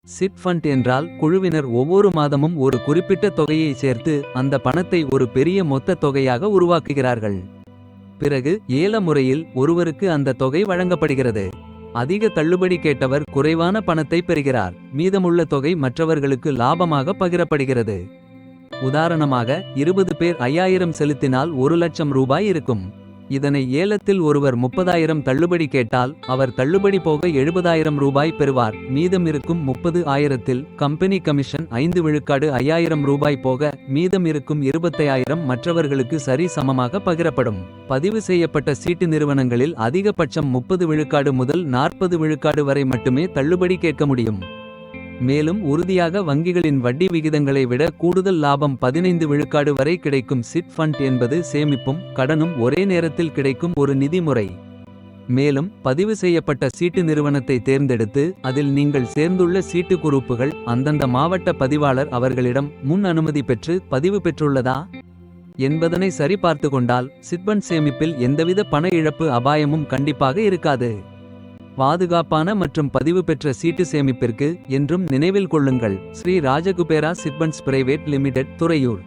Chit fund என்றால் குழுவினர் ஒவ்வொரு மாதமும் ஒரு குறிப்பிட்ட தொகையை சேர்த்து அந்த பணத்தை ஒரு பெரிய மொத்த தொகையாக உருவாக்குகிறார்கள். பிறகு ஏல முறையில் ஒருவருக்கு அந்த தொகை வழங்கப்படுகிறது. அதிக தள்ளுபடி கேட்டவர் குறைவான பணத்தை பெறுகிறார். மீதமுள்ள தொகை மற்றவர்களுக்கு லாபமாக பகிரப்படுகிறது. உதாரணமாக 20 பேர் 5000 செலுத்தினால் 1,00,000 ரூபாய் இருக்கும். இதனை ஏலத்தில் ஒருவர் 30,000 தள்ளுபடி கேட்டால் அவர் தள்ளுபடி போக 70,000 ரூபாய் பெறுவார். மீதம் இருக்கும் 30,000 கம்பெனி கமிஷன் 5 விழுக்காடு 5,000 ரூபாய் போக மீதம் இருக்கும் 25,000 மற்றவர்களுக்கு சரி சமமாக பகிரப்படும். பதிவு செய்யப்பட்ட சீட்டு நிறுவனங்களில் அதிகபட்சம் 30 விழுக்காடு முதல் 40 விழுக்காடு வரை மட்டுமே தள்ளுபடி கேட்க முடியும். மேலும் உறுதியாக வங்கிகளின் வட்டி விகிதங்களை விட கூடுதல் லாபம் 15 விழுக்காடு வரை கிடைக்கும். சிட் ஃபண்ட் என்பது சேமிப்பும் கடனும் ஒரே நேரத்தில் கிடைக்கும் ஒரு நிதி முறை. மேலும் பதிவு செய்யப்பட்ட சீட்டு நிறுவனத்தை தேர்ந்தெடுத்து அதில் நீங்கள் சேர்ந்துள்ள சீட்டு குரூப்புகள் அந்தந்த மாவட்ட பதிவாளர் அவர்களிடம் முன் அனுமதி பெற்று பதிவு பெற்றுள்ளதா என்பதனை சரிபார்த்து கொண்டால் சிட்பண்ட் சேமிப்பில் எந்தவித பண இழப்பு அபாயமும் கண்டிப்பாக இருக்காது. பாதுகாப்பான மற்றும் பதிவு பெற்ற சீட்டு சேமிப்பிற்கு என்றும் நினைவில் கொள்ளுங்கள். Shri Rajakubera chit funds private limited, Thuraiyur.